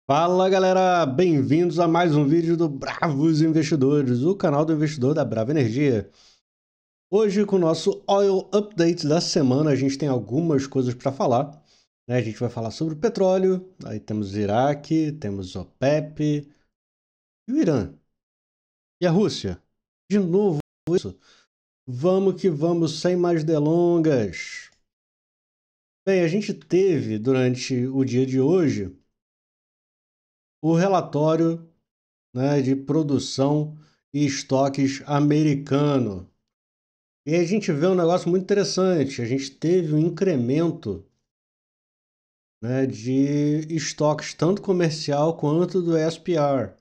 Fala galera, bem-vindos a mais um vídeo do Bravos Investidores, o canal do investidor da Brava Energia. Hoje, com o nosso Oil Update da semana, a gente tem algumas coisas para falar, né? A gente vai falar sobre o petróleo, aí temos o Iraque, temos o OPEP e o Irã. E a Rússia? De novo isso? Vamos que vamos, sem mais delongas. Bem, a gente teve durante o dia de hoje o relatório, né, de produção e estoques americano. E aí a gente vê um negócio muito interessante. A gente teve um incremento, né, de estoques, tanto comercial quanto do SPR.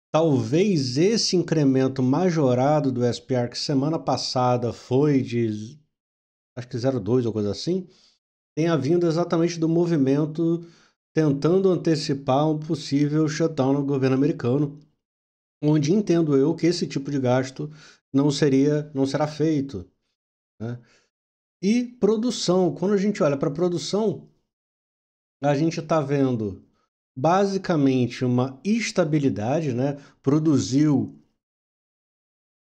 Talvez esse incremento majorado do SPR, que semana passada foi de, acho que 0,2 ou coisa assim, tenha vindo exatamente do movimento tentando antecipar um possível shutdown no governo americano, onde entendo eu que esse tipo de gasto não será feito, né? E produção, quando a gente olha para a produção, a gente está vendo basicamente uma estabilidade, né? Produziu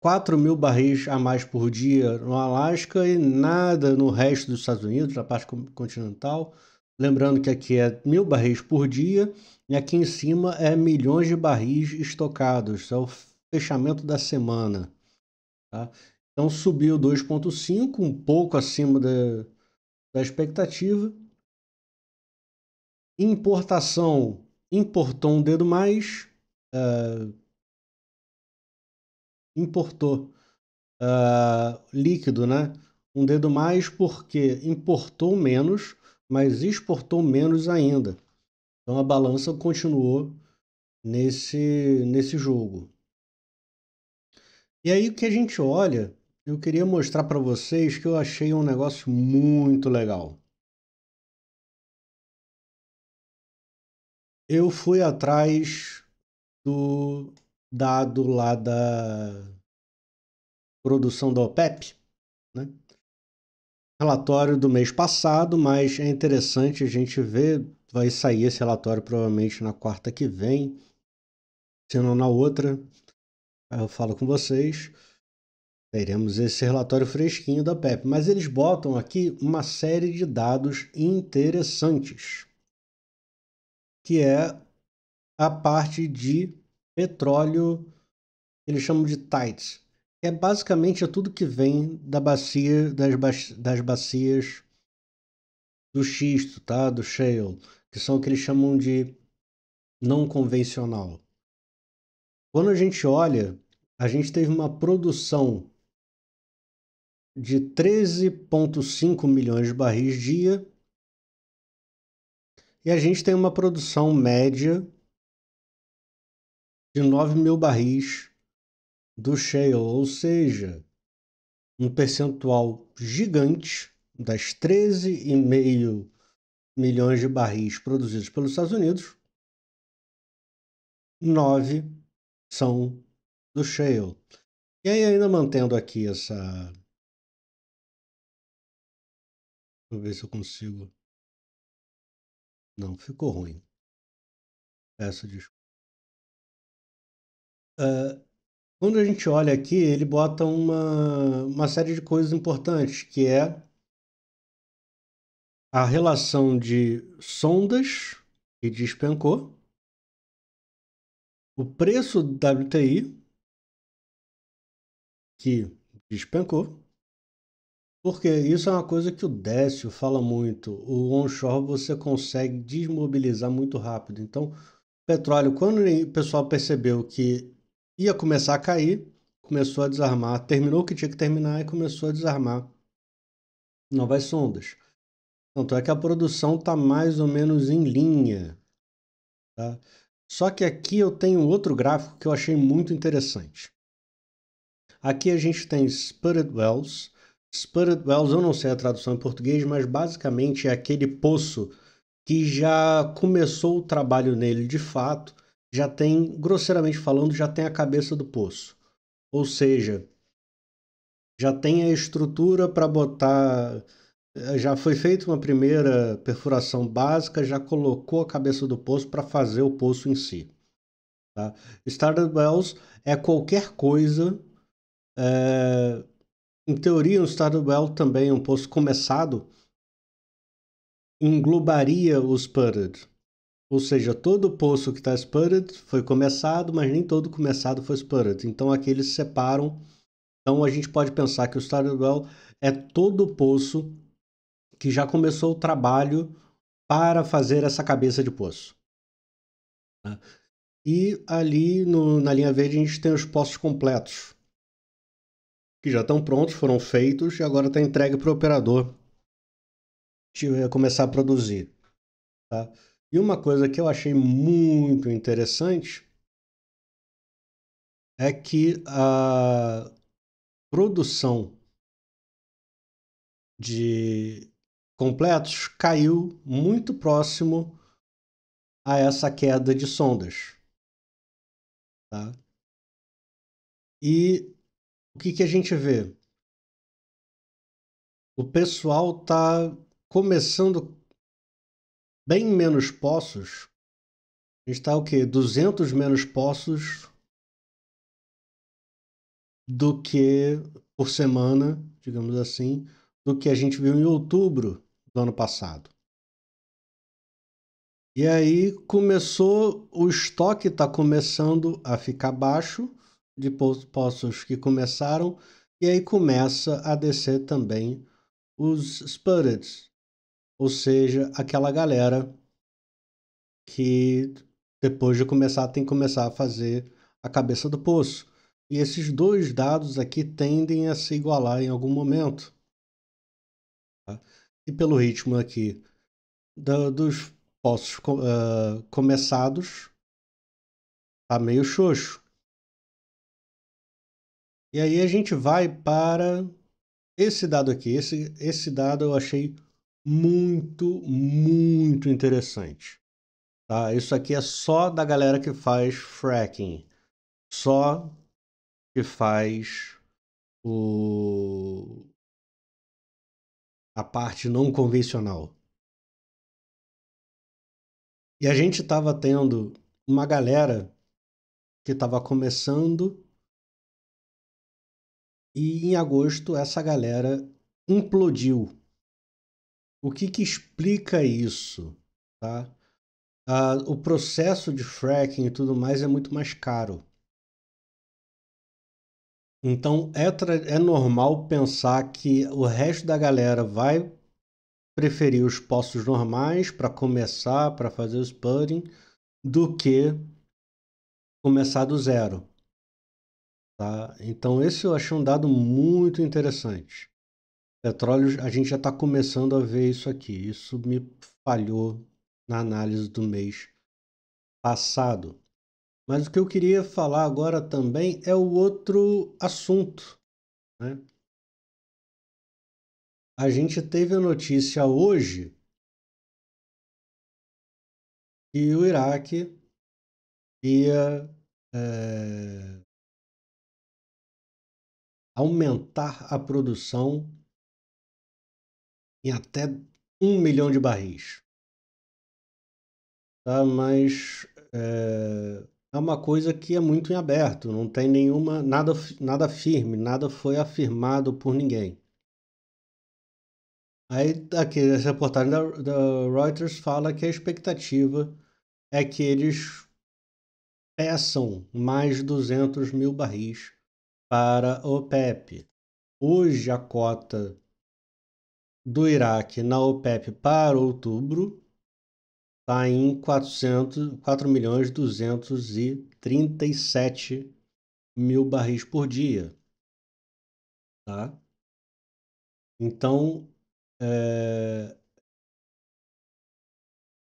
4.000 barris a mais por dia no Alasca e nada no resto dos Estados Unidos, na parte continental. Lembrando que aqui é 1.000 barris por dia e aqui em cima é milhões de barris estocados. É o fechamento da semana, tá? Então subiu 2,5, um pouco acima da expectativa. Importação, importou um dedo mais, importou líquido, né? Um dedo mais porque importou menos, mas exportou menos ainda. Então a balança continuou nesse jogo. E aí o que a gente olha, eu queria mostrar para vocês que eu achei um negócio muito legal. Eu fui atrás do dado lá da produção da OPEP, né? Relatório do mês passado, mas é interessante a gente ver. Vai sair esse relatório provavelmente na quarta que vem, se não na outra. Aí eu falo com vocês. Teremos esse relatório fresquinho da PEP, mas eles botam aqui uma série de dados interessantes, que é a parte de petróleo, eles chamam de tight. É basicamente tudo que vem da bacia, das bacias do xisto, tá? Do shale, que são o que eles chamam de não convencional. Quando a gente olha, a gente teve uma produção de 13,5 milhões de barris dia e a gente tem uma produção média de 9.000 barris do shale, ou seja, um percentual gigante das 13,5 milhões de barris produzidos pelos Estados Unidos, 9 são do shale. E aí, ainda mantendo aqui essa. Vou ver se eu consigo. Não, ficou ruim. Peço desculpa. Quando a gente olha aqui, ele bota uma série de coisas importantes, que é a relação de sondas, que despencou, o preço do WTI, que despencou, porque isso é uma coisa que o Décio fala muito. O onshore você consegue desmobilizar muito rápido. Então, petróleo, quando o pessoal percebeu que ia começar a cair, começou a desarmar, terminou o que tinha que terminar e começou a desarmar novas sondas. Tanto é que a produção está mais ou menos em linha, tá? Só que aqui eu tenho outro gráfico que eu achei muito interessante. Aqui a gente tem Sputted Wells. Sputted Wells, eu não sei a tradução em português, mas basicamente é aquele poço que já começou o trabalho nele de fato, já tem, grosseiramente falando, já tem a cabeça do poço. Ou seja, já tem a estrutura para botar Já foi feita uma primeira perfuração básica, já colocou a cabeça do poço para fazer o poço em si. Tá? Started Wells é qualquer coisa. É, em teoria, um Started Well também, um poço começado, englobaria o Sputtered. Ou seja, todo poço que está Sputtered foi começado, mas nem todo começado foi Sputtered. Então aqui eles separam. Então a gente pode pensar que o Started Well é todo poço que já começou o trabalho para fazer essa cabeça de poço. Tá? E ali na linha verde a gente tem os poços completos, que já estão prontos, foram feitos e agora está entregue para o operador começar a produzir. Tá? E uma coisa que eu achei muito interessante é que a produção de completos caiu muito próximo a essa queda de sondas. Tá? E o que a gente vê? O pessoal está começando bem menos poços. A gente está o quê? 200 menos poços do que por semana, digamos assim, do que a gente viu em outubro do ano passado. E aí começou, o estoque está começando a ficar baixo de poços que começaram, e aí começa a descer também os sputteds, ou seja, aquela galera que depois de começar tem que começar a fazer a cabeça do poço. E esses dois dados aqui tendem a se igualar em algum momento. Tá? E pelo ritmo aqui dos poços começados, tá meio xoxo. E aí a gente vai para esse dado aqui. Esse dado eu achei muito interessante. Tá? Isso aqui é só da galera que faz fracking. Só que faz a parte não convencional. E a gente estava tendo uma galera que estava começando, e em agosto essa galera implodiu. O que explica isso? Tá? O processo de fracking e tudo mais é muito mais caro. Então é normal pensar que o resto da galera vai preferir os poços normais para começar, para fazer o spudding, do que começar do zero. Tá? Então esse eu achei um dado muito interessante. Petróleo, a gente já está começando a ver isso aqui. Isso me falhou na análise do mês passado. Mas o que eu queria falar agora também é o outro assunto, né? A gente teve a notícia hoje que o Iraque ia aumentar a produção em até 1 milhão de barris. Tá? Mas é uma coisa que é muito em aberto, não tem nada firme, nada foi afirmado por ninguém. Aí aqui essa reportagem da Reuters fala que a expectativa é que eles peçam mais 200 mil barris para a OPEP. Hoje a cota do Iraque na OPEP para outubro está em 4.237 mil barris por dia. Tá? Então,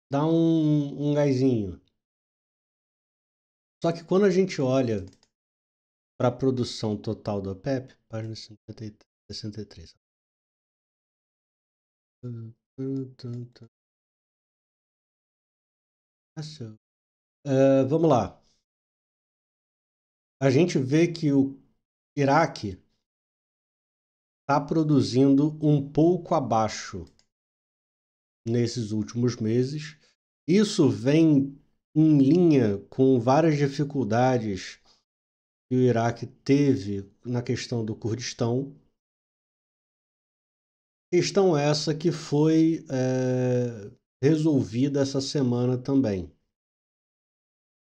dá um gásinho. Só que quando a gente olha para a produção total da OPEP, página 63. Vamos lá. A gente vê que o Iraque está produzindo um pouco abaixo nesses últimos meses. Isso vem em linha com várias dificuldades que o Iraque teve na questão do Kurdistão. Questão essa que foi resolvida essa semana também.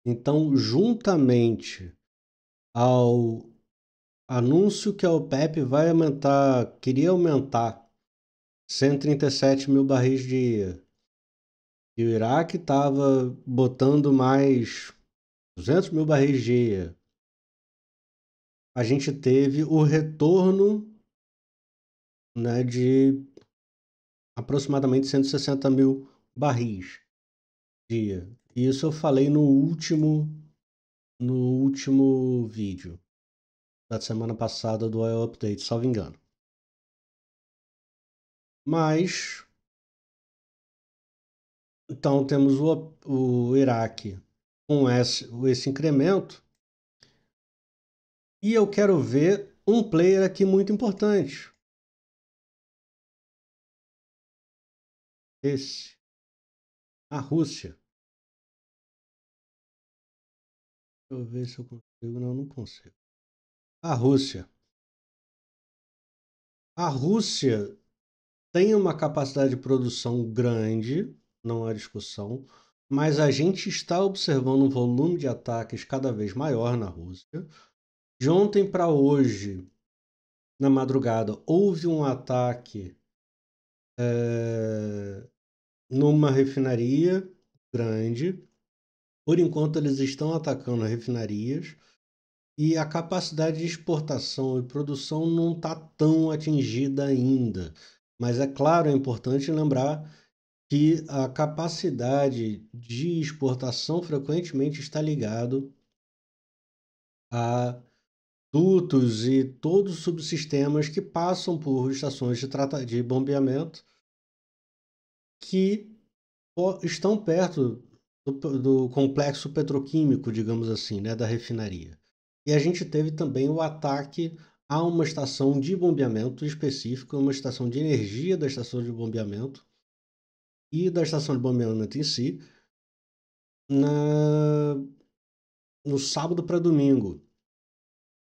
Então, juntamente ao anúncio que a OPEP queria aumentar 137 mil barris de dia, e o Iraque estava botando mais 200 mil barris de dia, a gente teve o retorno, né, de aproximadamente 160 mil barris dia. Isso eu falei no último vídeo da semana passada do Oil Update, salvo engano. Mas, então temos o Iraque com esse incremento. E eu quero ver um player aqui muito importante. A Rússia. Deixa eu ver se eu consigo. Não, não consigo. A Rússia. A Rússia tem uma capacidade de produção grande, não há discussão, mas a gente está observando um volume de ataques cada vez maior na Rússia. De ontem para hoje, na madrugada, houve um ataque numa refinaria grande. Por enquanto, eles estão atacando refinarias e a capacidade de exportação e produção não está tão atingida ainda. Mas é claro, é importante lembrar que a capacidade de exportação frequentemente está ligado a dutos e todos os subsistemas que passam por estações de bombeamento que estão perto do complexo petroquímico, digamos assim, né, da refinaria. E a gente teve também o ataque a uma estação de bombeamento específica, uma estação de energia da estação de bombeamento e da estação de bombeamento em si, no sábado para domingo.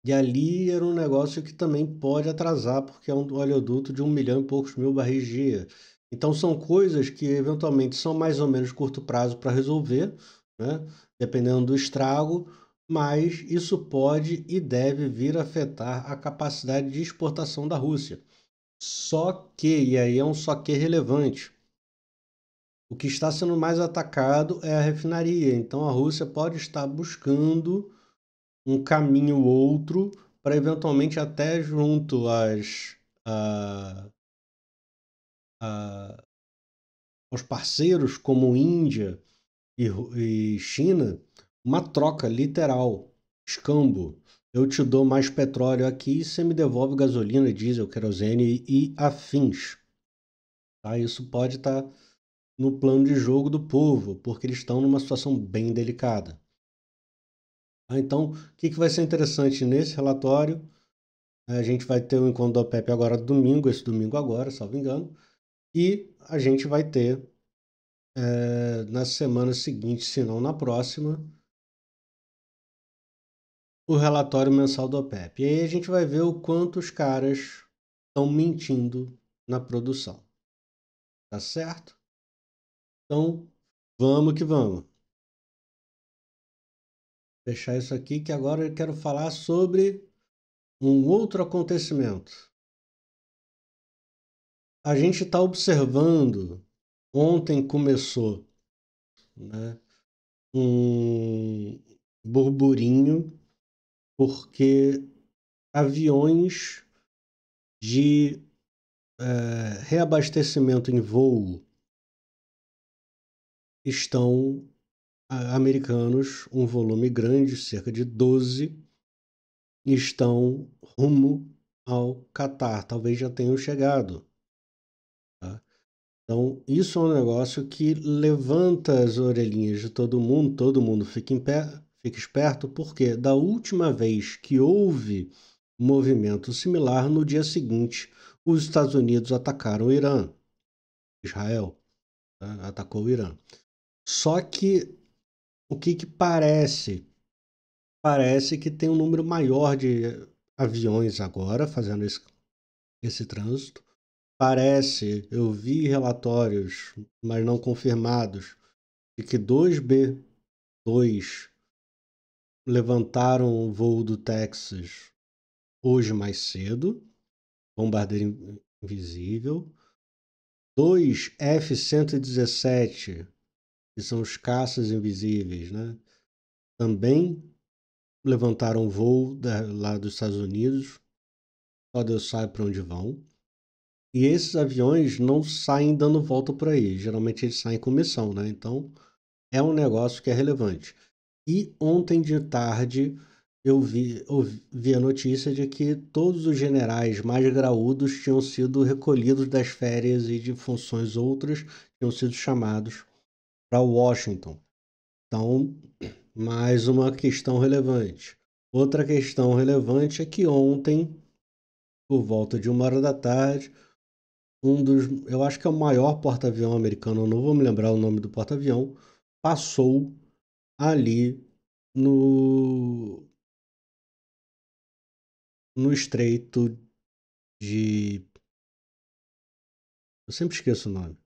E ali era um negócio que também pode atrasar, porque é um oleoduto de 1 milhão e poucos mil barris dia. Então são coisas que eventualmente são mais ou menos curto prazo para resolver, né? Dependendo do estrago, mas isso pode e deve vir a afetar a capacidade de exportação da Rússia. Só que, e aí é um só que relevante, o que está sendo mais atacado é a refinaria. Então a Rússia pode estar buscando um caminho outro para eventualmente até junto aos parceiros como Índia e China, uma troca literal, escambo. Eu te dou mais petróleo aqui e você me devolve gasolina, diesel, querosene e afins. Tá? Isso pode estar no plano de jogo do povo, porque eles estão numa situação bem delicada. Então, o que vai ser interessante nesse relatório? A gente vai ter o encontro da OPEP agora domingo, esse domingo agora, salvo engano, e a gente vai ter na semana seguinte, se não na próxima, o relatório mensal da OPEP. E aí a gente vai ver o quanto os caras estão mentindo na produção. Tá certo? Então, vamos que vamos. Fechar isso aqui que agora eu quero falar sobre um outro acontecimento. A gente está observando, ontem começou, né, um burburinho, porque aviões de reabastecimento em voo estão americanos, um volume grande, cerca de 12, estão rumo ao Catar. Talvez já tenham chegado. Tá? Então, isso é um negócio que levanta as orelhinhas de todo mundo fica em pé, fica esperto, porque da última vez que houve movimento similar, no dia seguinte, os Estados Unidos atacaram o Irã. Israel, né, atacou o Irã. Só que o que parece? Parece que tem um número maior de aviões agora fazendo esse trânsito. Parece, eu vi relatórios, mas não confirmados, de que dois B-2 levantaram o voo do Texas hoje mais cedo, bombardeiro invisível. Dois F-117, que são os caças invisíveis, né? Também levantaram voo lá dos Estados Unidos, só Deus sabe para onde vão. E esses aviões não saem dando volta por aí, geralmente eles saem com missão, né? Então é um negócio que é relevante. E ontem de tarde eu vi a notícia de que todos os generais mais graúdos tinham sido recolhidos das férias e de funções outras, tinham sido chamados para Washington. Então, mais uma questão relevante. Outra questão relevante é que ontem, por volta de 1 hora da tarde, eu acho que é o maior porta-avião americano, eu não vou me lembrar o nome do porta-avião, passou ali no, no estreito de... Eu sempre esqueço o nome.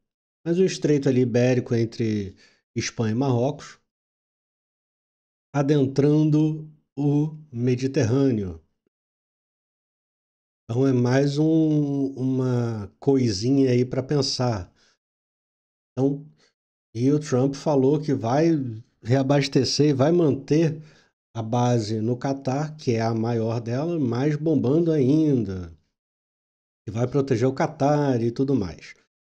Mas o estreito ali ibérico entre Espanha e Marrocos, adentrando o Mediterrâneo. Então é mais uma coisinha aí para pensar. Então, e o Trump falou que vai reabastecer e vai manter a base no Catar, que é a maior dela, mais bombando ainda. E vai proteger o Catar e tudo mais.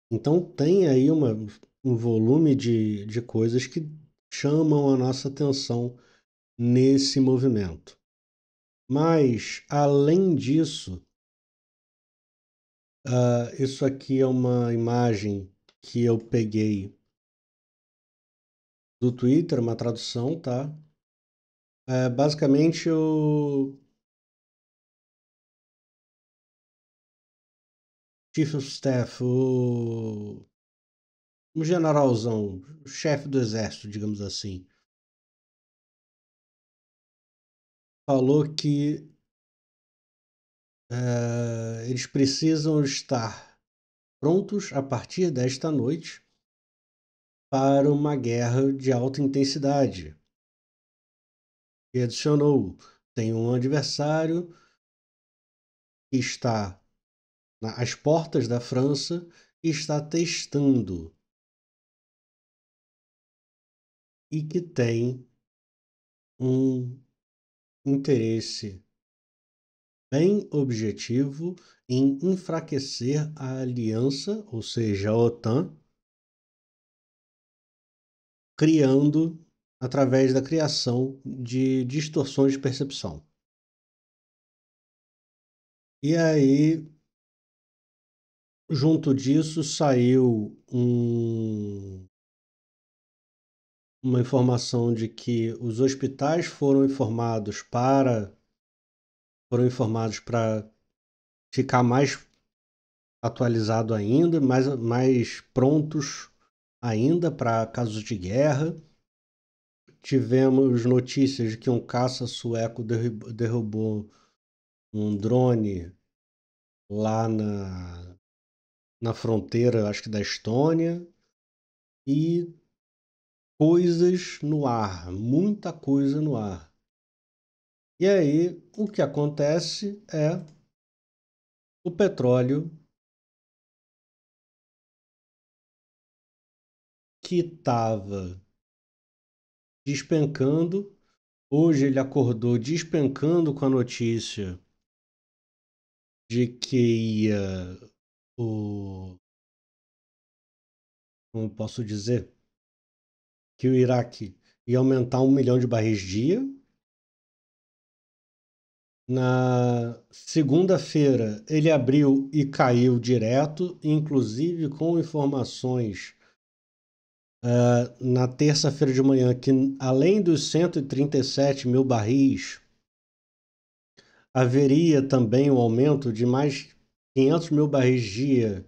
Então tem aí um volume de coisas que chamam a nossa atenção nesse movimento. Mas, além disso, isso aqui é uma imagem que eu peguei do Twitter, uma tradução, tá? Basicamente, o Chief of Staff, um generalzão, o chefe do exército, digamos assim, falou que eles precisam estar prontos a partir desta noite para uma guerra de alta intensidade. E adicionou: tem um adversário que está às portas da França e está testando, e que tem um interesse bem objetivo em enfraquecer a aliança, ou seja, a OTAN, criando através da criação de distorções de percepção. E aí, junto disso, saiu uma informação de que os hospitais foram informados para ficar mais atualizado ainda, mais prontos ainda para casos de guerra. Tivemos notícias de que um caça sueco derrubou um drone lá na fronteira, acho que da Estônia, e coisas no ar, muita coisa no ar. E aí, o que acontece é o petróleo que estava despencando, hoje ele acordou despencando com a notícia de que como posso dizer, que o Iraque ia aumentar 1 milhão de barris dia. Na segunda-feira ele abriu e caiu direto, inclusive com informações na terça-feira de manhã que, além dos 137 mil barris, haveria também um aumento de mais 500 mil barris dia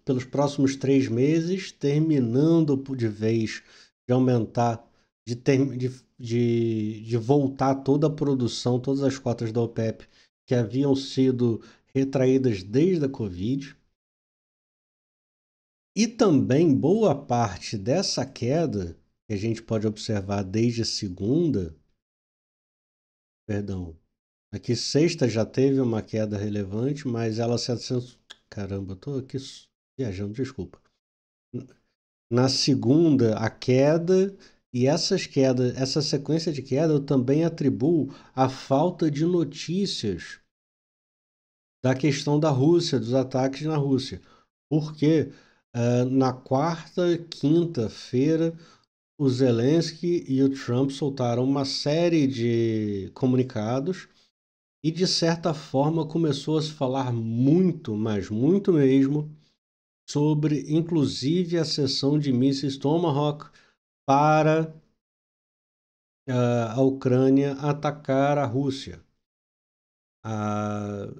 pelos próximos 3 meses, terminando de vez de aumentar, de voltar toda a produção, todas as cotas da OPEP que haviam sido retraídas desde a Covid. E também boa parte dessa queda, que a gente pode observar desde segunda, perdão, aqui sexta já teve uma queda relevante, mas ela se acentuou. Caramba, eu tô aqui viajando, desculpa. Na segunda, a queda, e essa sequência de queda eu também atribuo à falta de notícias da questão da Rússia, dos ataques na Rússia. Porque na quarta, quinta-feira, o Zelensky e o Trump soltaram uma série de comunicados e, de certa forma, começou a se falar muito, mas muito mesmo, sobre, inclusive, a cessão de mísseis Tomahawk para a Ucrânia atacar a Rússia. A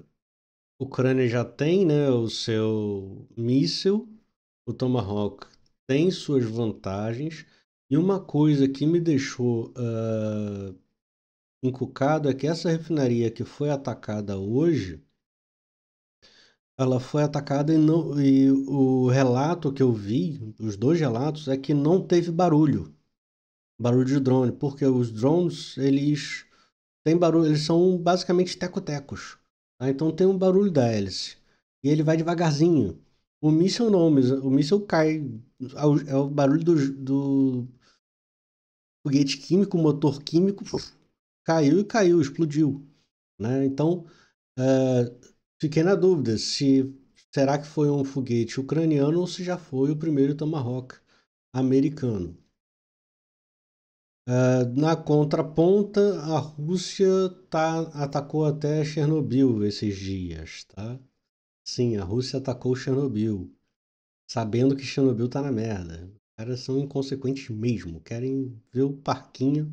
Ucrânia já tem, né, o seu míssil, o Tomahawk tem suas vantagens, e uma coisa que me deixou encucado é que essa refinaria que foi atacada hoje, ela foi atacada e o relato que eu vi, os dois relatos, é que não teve barulho de drone, porque os drones, eles têm barulho, eles são basicamente teco-tecos, tá? Então tem um barulho da hélice, e ele vai devagarzinho. O míssil não, o míssil cai, é o barulho do foguete químico, motor químico, caiu, explodiu, né? Então, fiquei na dúvida se será que foi um foguete ucraniano ou se já foi o primeiro Tomahawk americano. Na contraponta, a Rússia atacou até Chernobyl esses dias, tá? Sim, a Rússia atacou Chernobyl, sabendo que Chernobyl tá na merda. Os caras são inconsequentes mesmo, querem ver o parquinho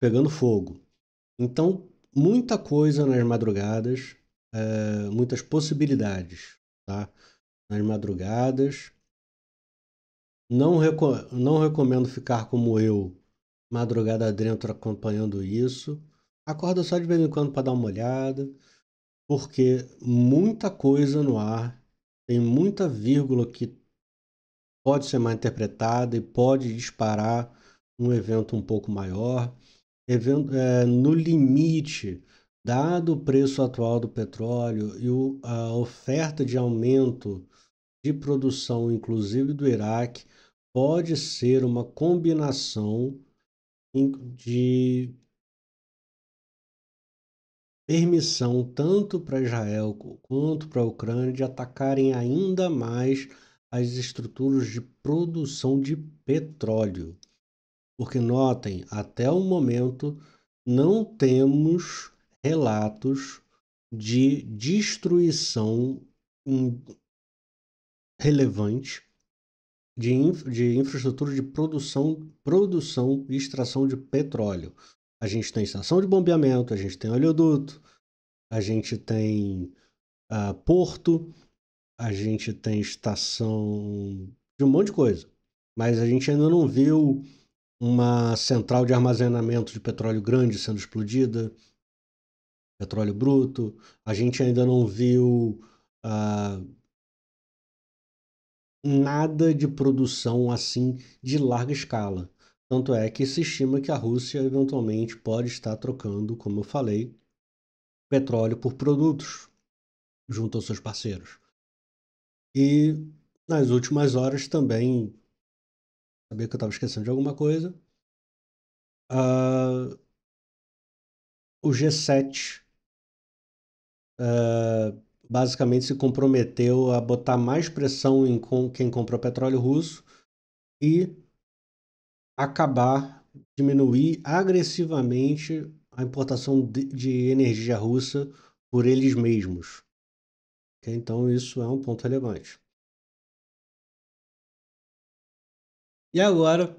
pegando fogo. Então, muita coisa nas madrugadas, muitas possibilidades, tá? Nas madrugadas. Não recomendo ficar como eu, madrugada dentro, acompanhando isso. Acorda só de vez em quando para dar uma olhada, porque muita coisa no ar, tem muita vírgula que pode ser mal interpretada e pode disparar um evento um pouco maior. No limite, dado o preço atual do petróleo e a oferta de aumento de produção, inclusive do Iraque, pode ser uma combinação de permissão tanto para Israel quanto para a Ucrânia de atacarem ainda mais as estruturas de produção de petróleo. Porque notem, até o momento não temos relatos de destruição relevante de infraestrutura de produção e extração de petróleo. A gente tem estação de bombeamento, a gente tem oleoduto, a gente tem porto, a gente tem estação de um monte de coisa. Mas a gente ainda não viu uma central de armazenamento de petróleo grande sendo explodida, petróleo bruto. A gente ainda não viu nada de produção assim de larga escala. Tanto é que se estima que a Rússia eventualmente pode estar trocando, como eu falei, petróleo por produtos junto aos seus parceiros. E nas últimas horas também, sabia que eu estava esquecendo de alguma coisa, o G7 basicamente se comprometeu a botar mais pressão em quem comprou petróleo russo e diminuir agressivamente a importação de energia russa por eles mesmos. Okay? Então isso é um ponto relevante. E agora,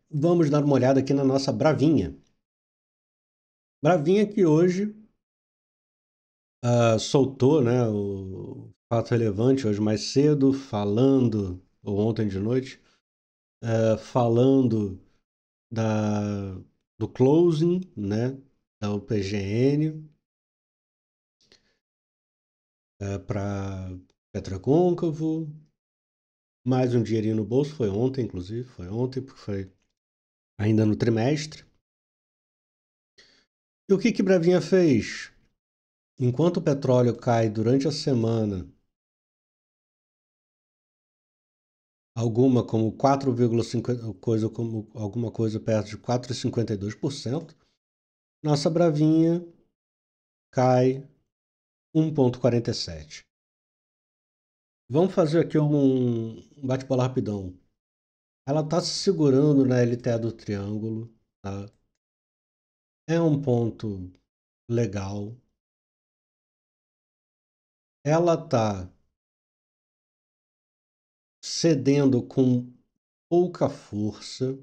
vamos dar uma olhada aqui na nossa Bravinha. Bravinha que hoje soltou, né, o fato relevante hoje mais cedo, falando, ou ontem de noite, falando da, do closing, né, da UPGN para Petrocôncavo, mais um dinheirinho no bolso, foi ontem, inclusive, foi ontem, porque foi ainda no trimestre. E o que que Bravinha fez? Enquanto o petróleo cai durante a semana, como 4,50 coisa como alguma coisa perto de 4,52%, nossa Bravinha cai 1,47. Vamos fazer aqui um bate-bola rapidão. Ela está se segurando na LTA do triângulo, tá? É um ponto legal. Ela está cedendo com pouca força.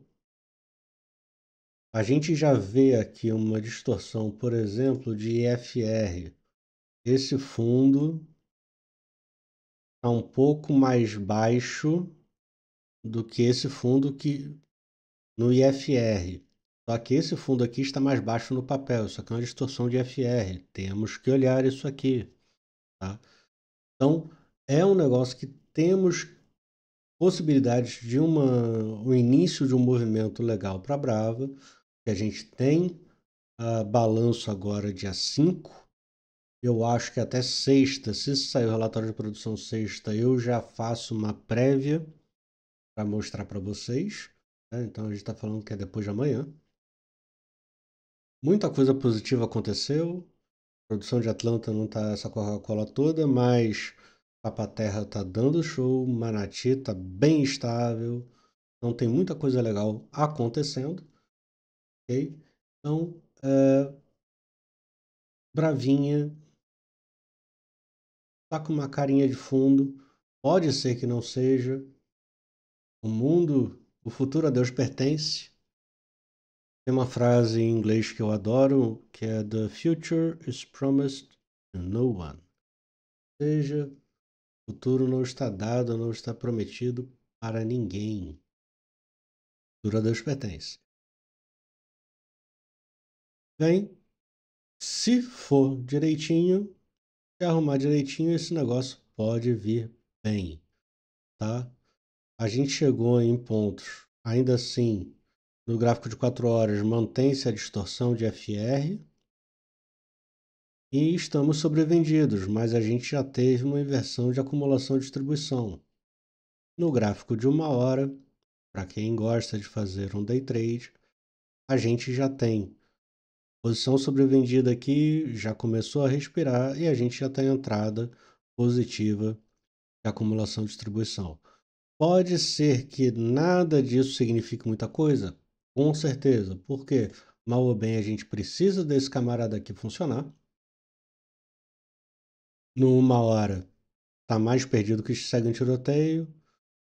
A gente já vê aqui uma distorção, por exemplo, de IFR. Esse fundo está um pouco mais baixo do que esse fundo que no IFR. Só que esse fundo aqui está mais baixo no papel. Isso aqui é uma distorção de IFR. Temos que olhar isso aqui, tá? Então, é um negócio que temos possibilidades de o início de um movimento legal para a Brava, que a gente tem balanço agora dia 5. Eu acho que até sexta, se sair o relatório de produção sexta, eu já faço uma prévia para mostrar para vocês, né? Então a gente está falando que é depois de amanhã. Muita coisa positiva aconteceu. A produção de Atlanta não está essa Coca-Cola toda, mas Papa-Terra está dando show, Manati está bem estável. Então tem muita coisa legal acontecendo, ok? Então, Bravinha tá com uma carinha de fundo. Pode ser que não seja. O mundo, o futuro a Deus pertence. Tem uma frase em inglês que eu adoro, que é The future is promised to no one. Ou seja, o futuro não está dado, não está prometido para ninguém. O futuro a Deus pertence. Bem, se for direitinho, se arrumar direitinho, esse negócio pode vir bem, tá? A gente chegou em pontos, ainda assim, no gráfico de 4 horas, mantém-se a distorção de FR e estamos sobrevendidos, mas a gente já teve uma inversão de acumulação e distribuição. No gráfico de 1 hora, para quem gosta de fazer um day trade, a gente já tem posição sobrevendida aqui, já começou a respirar e a gente já tem entrada positiva de acumulação e distribuição. Pode ser que nada disso signifique muita coisa? Com certeza, porque mal ou bem a gente precisa desse camarada aqui funcionar. No 1 hora, tá mais perdido que segue um tiroteio.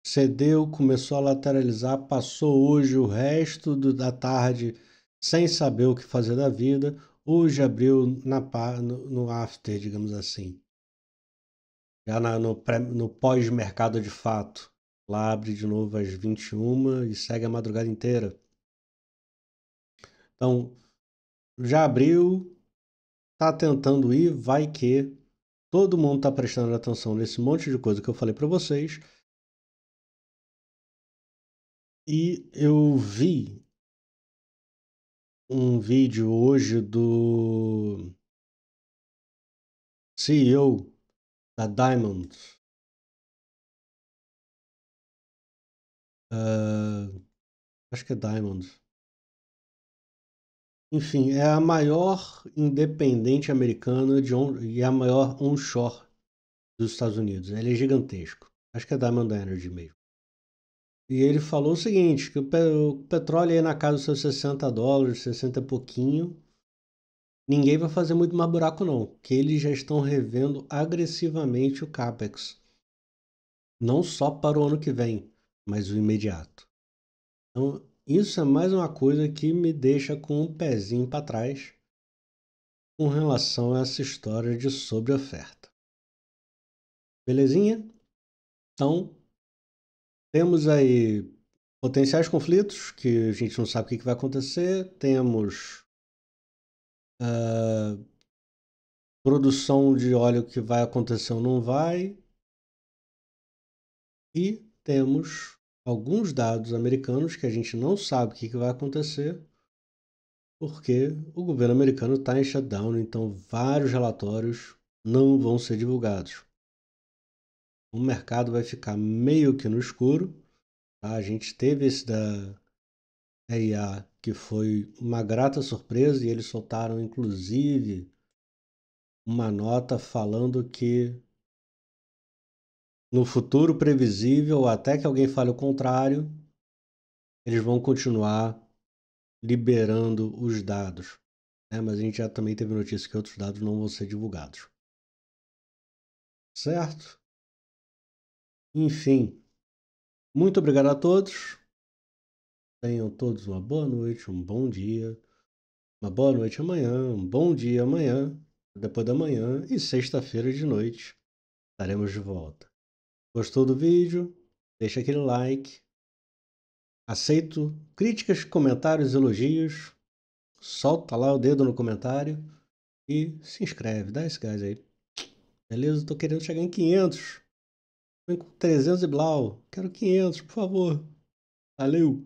Cedeu, começou a lateralizar, passou hoje o resto da tarde sem saber o que fazer da vida. Hoje abriu no after, digamos assim. Já no pós-mercado de fato. Lá abre de novo às 21 e segue a madrugada inteira. Então, já abriu, tá tentando ir, vai que todo mundo tá prestando atenção nesse monte de coisa que eu falei para vocês. E eu vi um vídeo hoje do CEO da Diamond. Acho que é Diamond. Enfim, é a maior independente americana e a maior onshore dos Estados Unidos. Ele é gigantesco. Acho que é Diamond Energy mesmo. E ele falou o seguinte, que o petróleo aí na casa dos seus $60, 60 e pouquinho, ninguém vai fazer muito mais buraco não, que eles já estão revendo agressivamente o CAPEX. Não só para o ano que vem, mas o imediato. Então, isso é mais uma coisa que me deixa com um pezinho para trás. com relação a essa história de sobreoferta. Belezinha? Então, temos aí potenciais conflitos que a gente não sabe o que vai acontecer. Temos produção de óleo que vai acontecer ou não vai. E temos alguns dados americanos que a gente não sabe o que vai acontecer, porque o governo americano está em shutdown, então vários relatórios não vão ser divulgados. O mercado vai ficar meio que no escuro. Tá? A gente teve esse da EIA, que foi uma grata surpresa, e eles soltaram inclusive uma nota falando que no futuro previsível, até que alguém fale o contrário, eles vão continuar liberando os dados. Mas a gente já também teve notícia que outros dados não vão ser divulgados. Certo? Enfim, muito obrigado a todos. Tenham todos uma boa noite, um bom dia, uma boa noite amanhã, um bom dia amanhã, depois da manhã e sexta-feira de noite estaremos de volta. Gostou do vídeo? Deixa aquele like. Aceito críticas, comentários, elogios. Solta lá o dedo no comentário e se inscreve, dá esse gás aí. Beleza? Tô querendo chegar em 500. Vem com 300 e blau. Quero 500, por favor. Valeu!